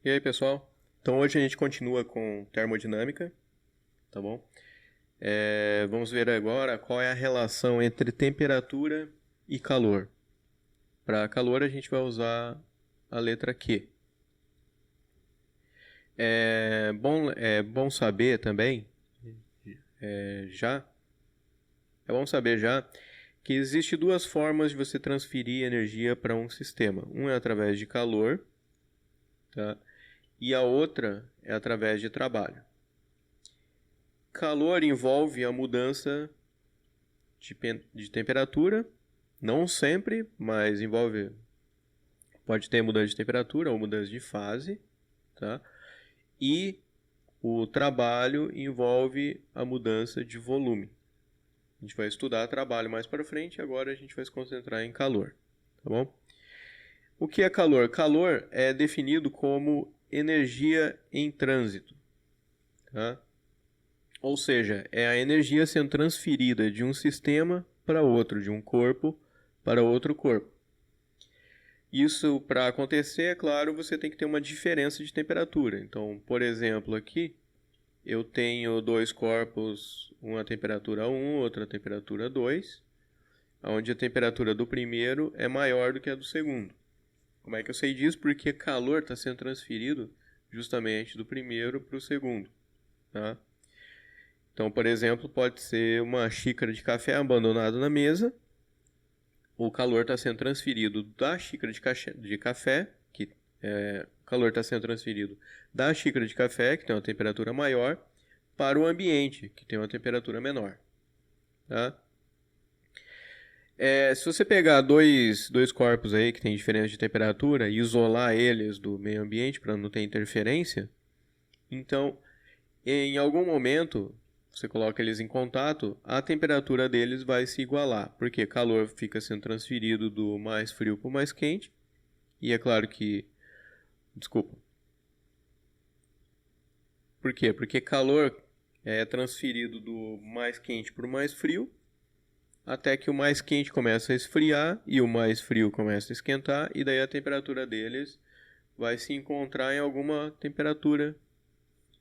E aí, pessoal? Então hoje a gente continua com termodinâmica, tá bom? Vamos ver agora qual é a relação entre temperatura e calor. Para calor a gente vai usar a letra Q. É bom saber também, é, já, é bom saber já que existe duas formas de você transferir energia para um sistema. Um é através de calor, tá? E a outra é através de trabalho. Calor envolve a mudança de temperatura, não sempre, mas envolve, pode ter mudança de temperatura ou mudança de fase, tá? E o trabalho envolve a mudança de volume. A gente vai estudar trabalho mais para frente, agora a gente vai se concentrar em calor, tá bom? O que é calor? Calor é definido como energia em trânsito, tá? Ou seja, é a energia sendo transferida de um sistema para outro, de um corpo para outro corpo. Isso, para acontecer, é claro, você tem que ter uma diferença de temperatura. Então, por exemplo, aqui eu tenho dois corpos, uma temperatura 1, outra temperatura 2, onde a temperatura do primeiro é maior do que a do segundo. Como é que eu sei disso? Porque calor está sendo transferido justamente do primeiro para o segundo, tá? Então, por exemplo, pode ser uma xícara de café abandonada na mesa. O calor está sendo transferido da xícara de café, o calor está sendo transferido da xícara de café, que tem uma temperatura maior, para o ambiente, que tem uma temperatura menor. Tá? Se você pegar dois corpos aí que tem diferença de temperatura e isolar eles do meio ambiente para não ter interferência, então, em algum momento, você coloca eles em contato, a temperatura deles vai se igualar, porque calor fica sendo transferido do mais frio para o mais quente, e é claro que... Desculpa. Por quê? Porque calor é transferido do mais quente para o mais frio, até que o mais quente começa a esfriar e o mais frio começa a esquentar, e daí a temperatura deles vai se encontrar em alguma temperatura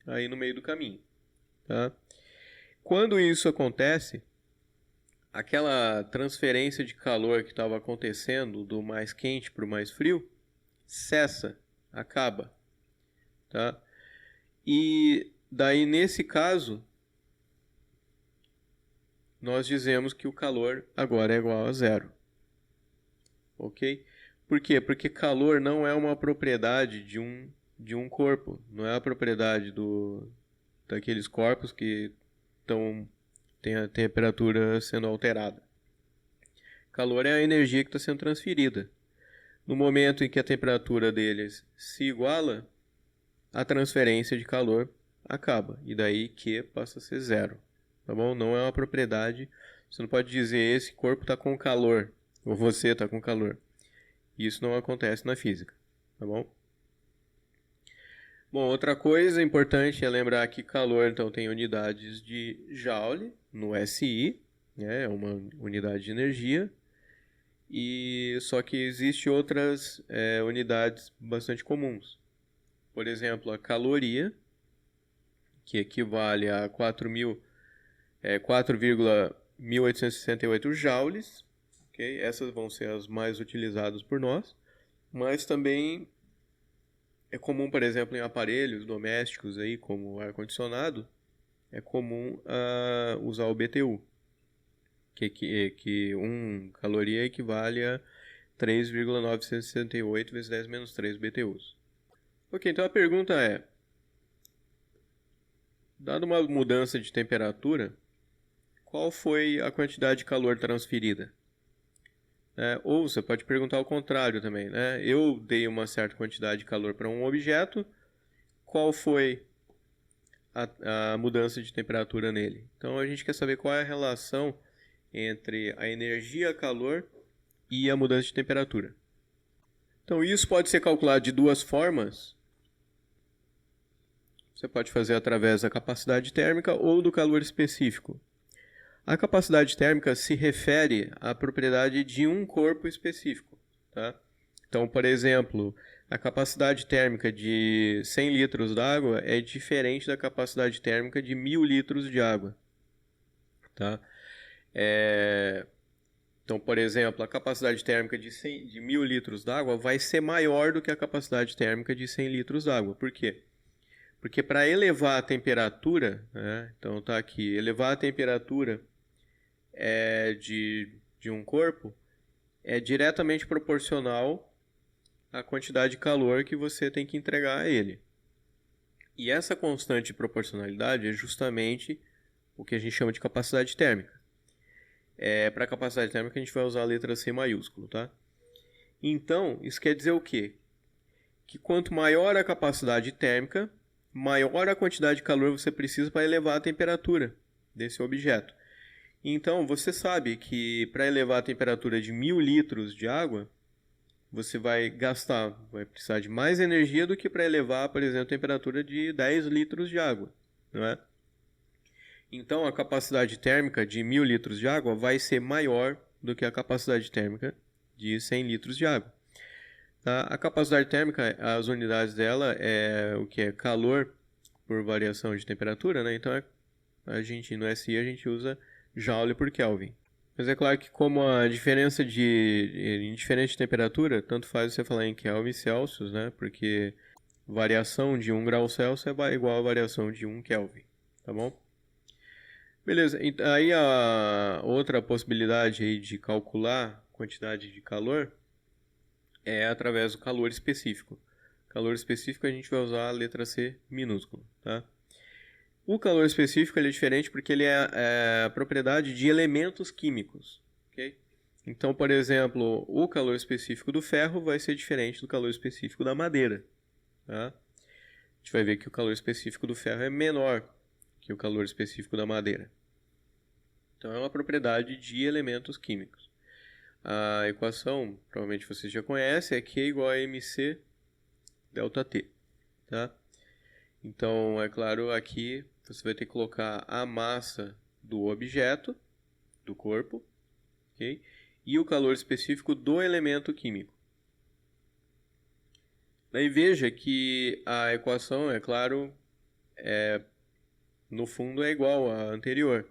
aí no meio do caminho, tá? Quando isso acontece, aquela transferência de calor que estava acontecendo do mais quente para o mais frio cessa, acaba, tá? E daí nesse caso nós dizemos que o calor agora é igual a zero, ok? Por quê? Porque calor não é uma propriedade de um corpo, não é a propriedade daqueles corpos que tem a temperatura sendo alterada. Calor é a energia que está sendo transferida. No momento em que a temperatura deles se iguala, a transferência de calor acaba. E daí Q passa a ser zero. Tá bom? Não é uma propriedade. Você não pode dizer esse corpo está com calor. Ou você está com calor. Isso não acontece na física. Tá bom? Bom, outra coisa importante é lembrar que calor então tem unidades de Joule no SI, né? É uma unidade de energia. E só que existem outras unidades bastante comuns. Por exemplo, a caloria, que equivale a 4,1868 joules. Okay? Essas vão ser as mais utilizadas por nós. Mas também é comum, por exemplo, em aparelhos domésticos, aí, como ar-condicionado, é comum usar o BTU. Que 1 caloria equivale a 3,968 vezes 10 menos 3 BTUs. Ok, então a pergunta é, dada uma mudança de temperatura, qual foi a quantidade de calor transferida? Ou você pode perguntar ao contrário também, né? Eu dei uma certa quantidade de calor para um objeto, qual foi a mudança de temperatura nele? Então a gente quer saber qual é a relação entre a energia calor e a mudança de temperatura. Então isso pode ser calculado de duas formas. Você pode fazer através da capacidade térmica ou do calor específico. A capacidade térmica se refere à propriedade de um corpo específico. Tá? Então, por exemplo, A capacidade térmica de 100 litros d'água é diferente da capacidade térmica de 1000 litros de água. Tá? Então, por exemplo, a capacidade térmica de 1000 litros d'água vai ser maior do que a capacidade térmica de 100 litros d'água. Por quê? Porque para elevar a temperatura, né, então está aqui, elevar a temperatura de um corpo é diretamente proporcional à quantidade de calor que você tem que entregar a ele. E essa constante de proporcionalidade é justamente o que a gente chama de capacidade térmica. Para a capacidade térmica a gente vai usar a letra C maiúsculo, tá? Então, isso quer dizer o quê? Que quanto maior a capacidade térmica, maior a quantidade de calor você precisa para elevar a temperatura desse objeto. Então, você sabe que para elevar a temperatura de 1000 litros de água, você vai precisar de mais energia do que para elevar, por exemplo, a temperatura de 10 litros de água, não é? Então, a capacidade térmica de 1000 litros de água vai ser maior do que a capacidade térmica de 100 litros de água. A capacidade térmica, as unidades dela é o que é calor por variação de temperatura, né? Então, no SI a gente usa Joule por Kelvin. Mas é claro que como a diferença em diferente temperatura, tanto faz você falar em Kelvin e Celsius, né? Porque variação de 1 grau Celsius é igual a variação de 1 Kelvin, tá bom? Beleza, aí a outra possibilidade aí de calcular a quantidade de calor é através do calor específico. Calor específico a gente vai usar a letra C minúscula, tá? O calor específico ele é diferente porque ele é a propriedade de elementos químicos, ok? Então, por exemplo, o calor específico do ferro vai ser diferente do calor específico da madeira, tá? A gente vai ver que o calor específico do ferro é menor que o calor específico da madeira. Então, é uma propriedade de elementos químicos. A equação, provavelmente vocês já conhecem, é Q igual a mc ΔT, tá? Então, é claro, aqui você vai ter que colocar a massa do objeto, do corpo, ok? E o calor específico do elemento químico. Daí veja que a equação, é claro, no fundo é igual à anterior.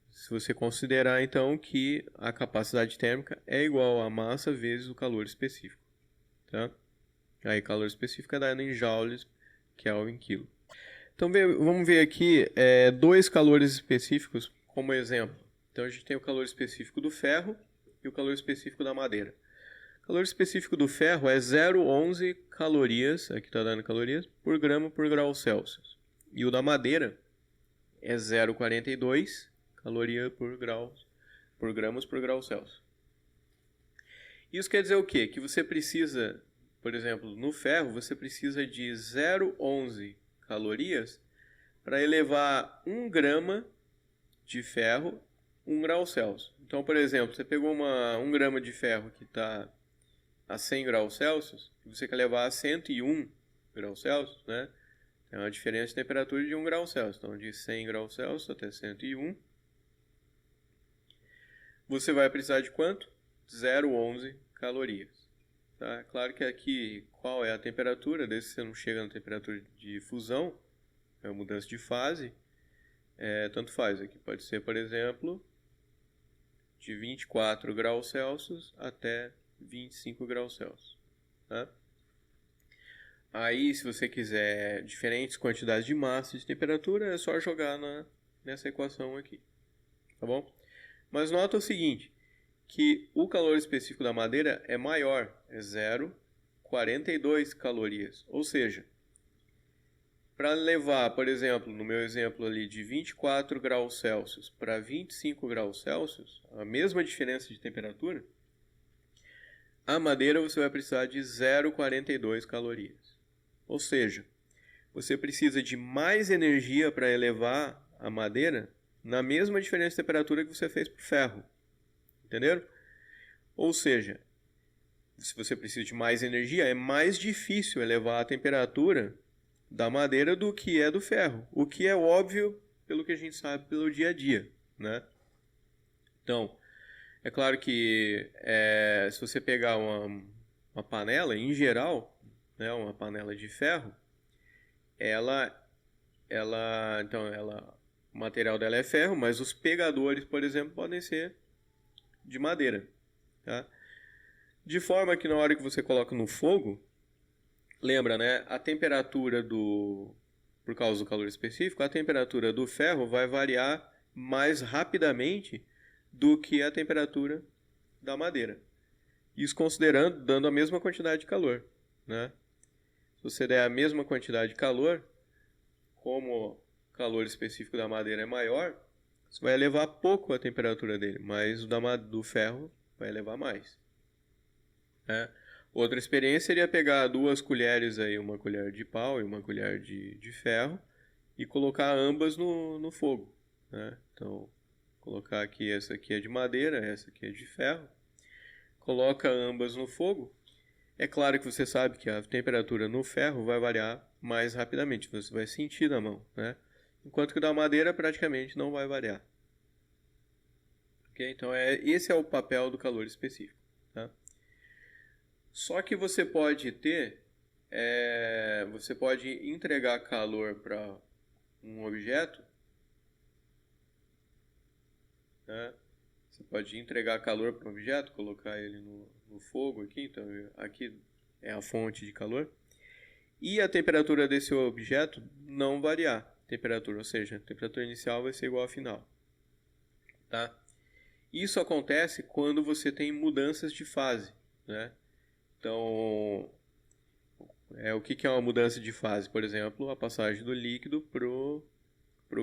Se você considerar, então, que a capacidade térmica é igual à massa vezes o calor específico, tá? Aí, calor específico é dado em joules, Kelvin, quilo. Então, vamos ver aqui dois calores específicos como exemplo. Então, a gente tem o calor específico do ferro e o calor específico da madeira. O calor específico do ferro é 0,11 calorias, aqui está dando calorias, por grama por grau Celsius. E o da madeira é 0,42 caloria por gramas por grau Celsius. Isso quer dizer o quê? Que você precisa, por exemplo, no ferro, você precisa de 0,11 calorias para elevar 1 grama de ferro 1 grau Celsius. Então, por exemplo, você pegou 1 grama de ferro que está a 100 graus Celsius e você quer levar a 101 graus Celsius, né? É uma diferença de temperatura de 1 grau Celsius. Então, de 100 graus Celsius até 101. Você vai precisar de quanto? 0,11 calorias. Tá? Claro que aqui, qual é a temperatura? Desde que você não chega na temperatura de fusão, é a mudança de fase, tanto faz. Aqui pode ser, por exemplo, de 24 graus Celsius até 25 graus Celsius. Tá? Aí, se você quiser diferentes quantidades de massa e de temperatura, é só jogar nessa equação aqui. Tá bom? Mas nota o seguinte, que o calor específico da madeira é maior, é 0,42 calorias. Ou seja, para levar, por exemplo, no meu exemplo ali, de 24 graus Celsius para 25 graus Celsius, a mesma diferença de temperatura, a madeira você vai precisar de 0,42 calorias. Ou seja, você precisa de mais energia para elevar a madeira na mesma diferença de temperatura que você fez para o ferro. Entenderam? Ou seja, se você precisa de mais energia, é mais difícil elevar a temperatura da madeira do que é do ferro. O que é óbvio pelo que a gente sabe pelo dia a dia, né? Então, é claro que se você pegar uma panela, em geral, né, uma panela de ferro, o material dela é ferro, mas os pegadores, por exemplo, podem ser de madeira, tá? De forma que na hora que você coloca no fogo, lembra, né, a temperatura por causa do calor específico, a temperatura do ferro vai variar mais rapidamente do que a temperatura da madeira. Isso considerando, dando a mesma quantidade de calor, né? Se você der a mesma quantidade de calor, como o calor específico da madeira é maior, você vai elevar pouco a temperatura dele, mas o do ferro vai elevar mais, né? Outra experiência seria pegar 2 colheres, aí, uma colher de pau e uma colher de ferro, e colocar ambas no fogo, né? Então, colocar aqui, essa aqui é de madeira, essa aqui é de ferro. Coloca ambas no fogo. É claro que você sabe que a temperatura no ferro vai variar mais rapidamente, você vai sentir na mão, né? Enquanto que da madeira praticamente não vai variar. Okay? Então esse é o papel do calor específico, tá? Só que você pode você pode entregar calor para um objeto, né? Você pode entregar calor para um objeto, colocar ele no fogo aqui, então aqui é a fonte de calor, e a temperatura desse objeto não variar a temperatura, ou seja, a temperatura inicial vai ser igual à final, tá? Isso acontece quando você tem mudanças de fase, né? Então, o que é uma mudança de fase? Por exemplo, a passagem do líquido para o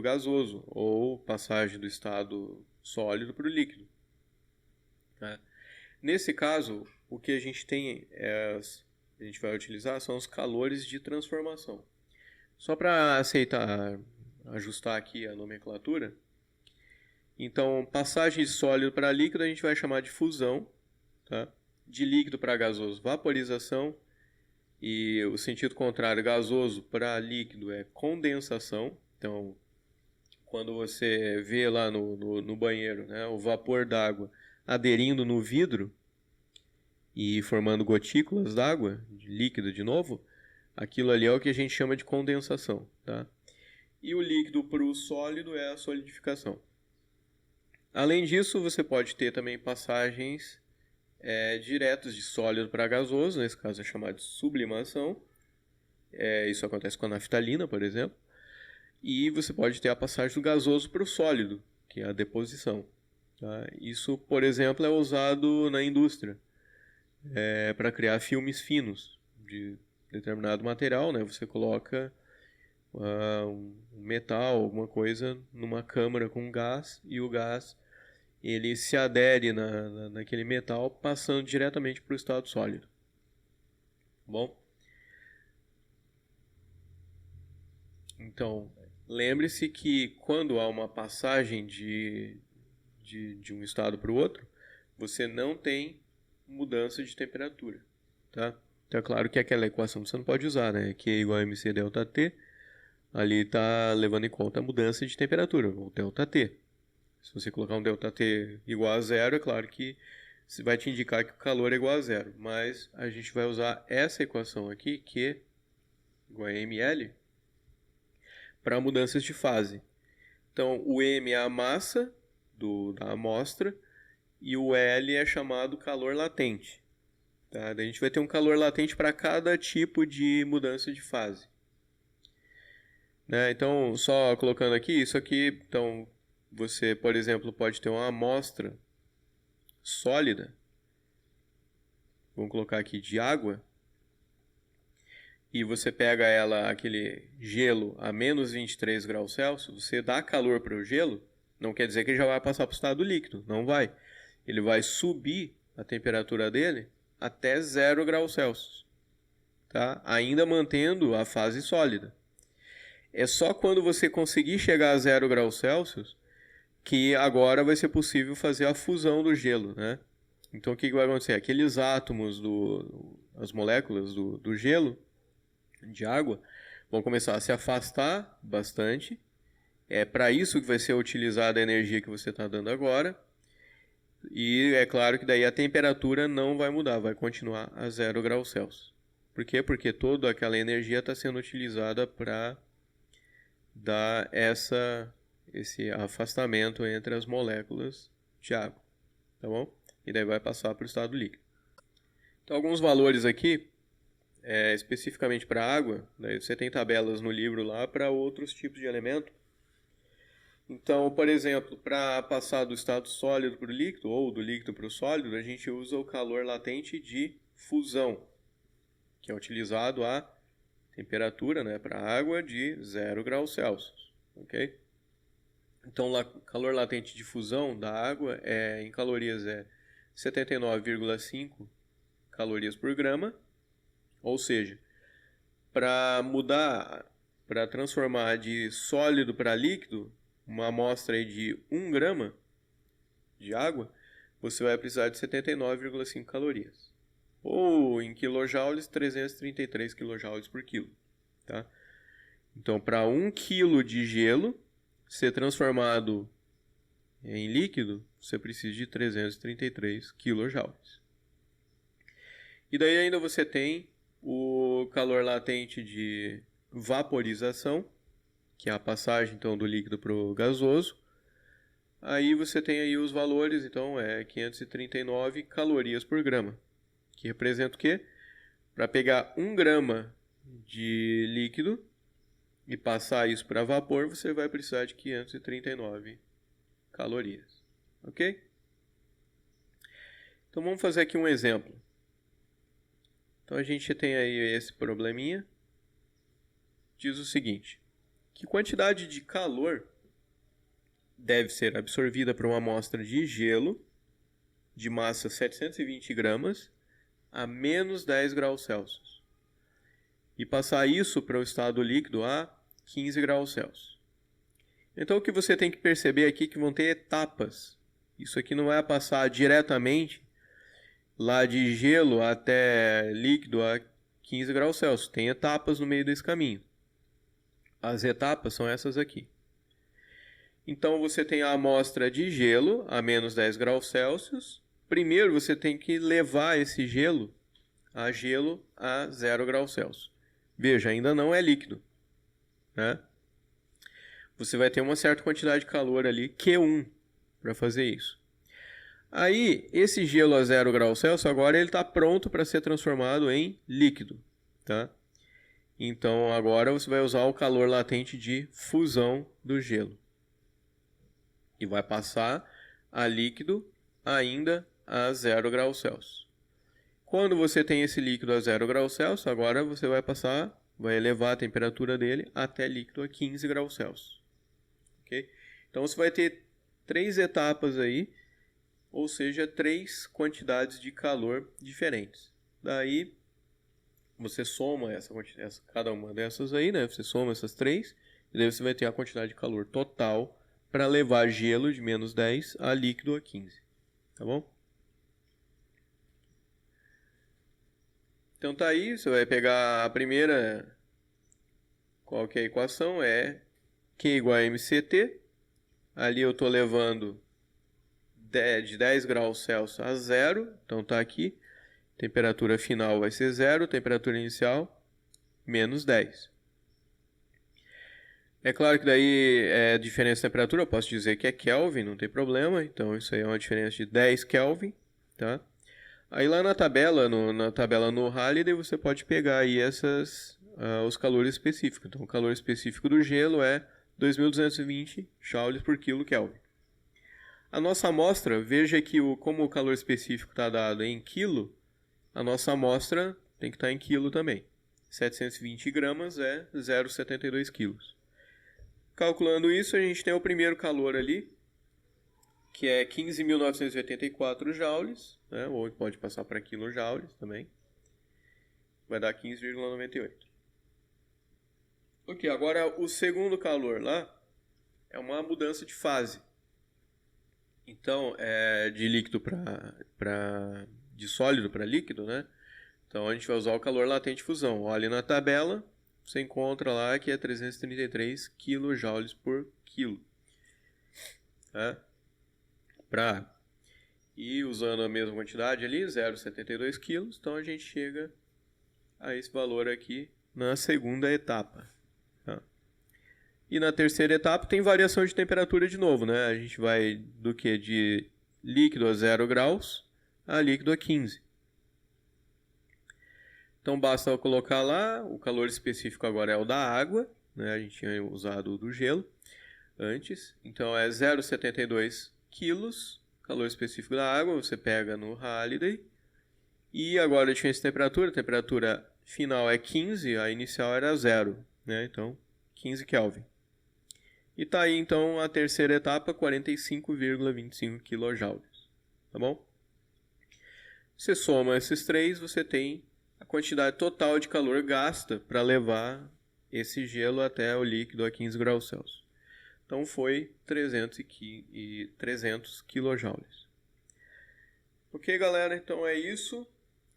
gasoso, ou passagem do estado sólido para o líquido, né? Nesse caso, o que a gente tem a gente vai utilizar são os calores de transformação. Só para ajustar aqui a nomenclatura. Então, passagem de sólido para líquido a gente vai chamar de fusão, tá? De líquido para gasoso, vaporização, e o sentido contrário, gasoso para líquido, é condensação. Então, quando você vê lá no banheiro, né, o vapor d'água aderindo no vidro e formando gotículas d'água, líquido de novo, aquilo ali é o que a gente chama de condensação, tá? E o líquido para o sólido é a solidificação. Além disso, você pode ter também passagens diretas de sólido para gasoso, nesse caso é chamado de sublimação. Isso acontece com a naftalina, por exemplo. E você pode ter a passagem do gasoso para o sólido, que é a deposição, tá? Isso, por exemplo, é usado na indústria para criar filmes finos de determinado material, né? Você coloca um metal, alguma coisa, numa câmara com gás, e o gás ele se adere naquele metal, passando diretamente para o estado sólido. Bom, então, lembre-se que quando há uma passagem de um estado para o outro, você não tem mudança de temperatura, tá? Então é claro que aquela equação você não pode usar, né? Q igual a mc delta T, ali está levando em conta a mudança de temperatura, o delta T. Se você colocar um ΔT igual a zero, é claro que vai te indicar que o calor é igual a zero. Mas a gente vai usar essa equação aqui, Q igual a ml, para mudanças de fase. Então, o m é a massa da amostra e o L é chamado calor latente. Tá? Daí a gente vai ter um calor latente para cada tipo de mudança de fase. Né? Então, só colocando aqui, isso aqui, então, você, por exemplo, pode ter uma amostra sólida, vamos colocar aqui de água, e você pega aquele gelo a menos 23 graus Celsius, você dá calor para o gelo, não quer dizer que ele já vai passar para o estado líquido, não vai. Ele vai subir a temperatura dele até 0 graus Celsius, tá? Ainda mantendo a fase sólida. É só quando você conseguir chegar a 0 graus Celsius que agora vai ser possível fazer a fusão do gelo, né? Então o que vai acontecer? Aqueles átomos, as moléculas do gelo, de água, vão começar a se afastar bastante. É para isso que vai ser utilizada a energia que você está dando agora. E é claro que daí a temperatura não vai mudar, vai continuar a 0 graus Celsius. Por quê? Porque toda aquela energia está sendo utilizada para dar esse afastamento entre as moléculas de água, tá bom? E daí vai passar para o estado líquido. Então, alguns valores aqui, especificamente para água, daí você tem tabelas no livro lá para outros tipos de elemento. Então, por exemplo, para passar do estado sólido para o líquido, ou do líquido para o sólido, a gente usa o calor latente de fusão, que é utilizado a temperatura, né, para água de 0 graus Celsius, ok? Então, o calor latente de fusão da água em calorias é 79,5 calorias por grama, ou seja, para transformar de sólido para líquido, uma amostra aí de 1 grama de água, você vai precisar de 79,5 calorias. Ou em quilojoules, 333 quilojoules por quilo. Tá? Então, para 1 quilo de gelo ser transformado em líquido, você precisa de 333 quilojoules. E daí ainda você tem o calor latente de vaporização, que é a passagem então do líquido para o gasoso. Aí você tem aí os valores, então 539 calorias por grama, que representa o quê? Para pegar 1 grama de líquido e passar isso para vapor, você vai precisar de 539 calorias, ok? Então vamos fazer aqui um exemplo. Então a gente tem aí esse probleminha. Diz o seguinte: que quantidade de calor deve ser absorvida por uma amostra de gelo de massa 720 gramas a menos 10 graus Celsius e passar isso para o estado líquido a 15 graus Celsius. Então o que você tem que perceber aqui é que vão ter etapas. Isso aqui não vai passar diretamente lá de gelo até líquido a 15 graus Celsius. Tem etapas no meio desse caminho. As etapas são essas aqui. Então você tem a amostra de gelo a menos 10 graus Celsius. Primeiro você tem que levar esse gelo a 0 graus Celsius. Veja, ainda não é líquido, né? Você vai ter uma certa quantidade de calor ali, Q1, para fazer isso. Aí, esse gelo a 0 graus Celsius, agora ele está pronto para ser transformado em líquido, tá? Então, agora você vai usar o calor latente de fusão do gelo. E vai passar a líquido ainda a 0 graus Celsius. Quando você tem esse líquido a 0 graus Celsius, agora você vai elevar a temperatura dele até líquido a 15 graus Celsius. Okay? Então você vai ter 3 etapas aí, ou seja, 3 quantidades de calor diferentes. Daí você soma cada uma dessas aí, né? Você soma essas 3, e daí você vai ter a quantidade de calor total para levar gelo de menos 10 a líquido a 15. Tá bom? Então tá aí, você vai pegar a primeira, qual que é a equação? É Q igual a mCt. Ali eu estou levando de 10 graus Celsius a 0, então tá aqui. Temperatura final vai ser 0, temperatura inicial menos 10. É claro que daí é diferença de temperatura, eu posso dizer que é Kelvin, não tem problema. Então isso aí é uma diferença de 10 Kelvin, tá? Aí lá na tabela no Halliday, você pode pegar aí os calores específicos. Então o calor específico do gelo é 2.220 joules por quilo Kelvin. A nossa amostra, veja que como o calor específico está dado em quilo, a nossa amostra tem que estar em quilo também. 720 gramas é 0,72 quilos. Calculando isso, a gente tem o primeiro calor ali, que é 15.984 joules, né? Ou pode passar para quilojoules também. Vai dar 15,98. Ok, agora o segundo calor lá é uma mudança de fase. Então, de líquido de sólido para líquido, né? Então a gente vai usar o calor latente de fusão. Olha na tabela, você encontra lá que é 333 kJ por quilo. Tá? E usando a mesma quantidade ali, 0,72 kg, então a gente chega a esse valor aqui na segunda etapa. Tá? E na terceira etapa tem variação de temperatura de novo, né? A gente vai do que? De líquido a 0 graus a líquido a 15. Então basta colocar lá, o calor específico agora é o da água, né? A gente tinha usado o do gelo antes. Então é 0,72 quilos, calor específico da água, você pega no Halliday. E agora a diferença de temperatura, a temperatura final é 15, a inicial era 0, né? Então 15 Kelvin. E tá aí então a terceira etapa, 45,25 kJ. Tá bom? Você soma esses três, você tem a quantidade total de calor gasta para levar esse gelo até o líquido a 15 graus Celsius. Então foi 300 kJ. Ok, galera? Então é isso.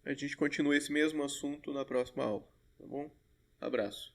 A gente continua esse mesmo assunto na próxima aula. Tá bom? Abraço.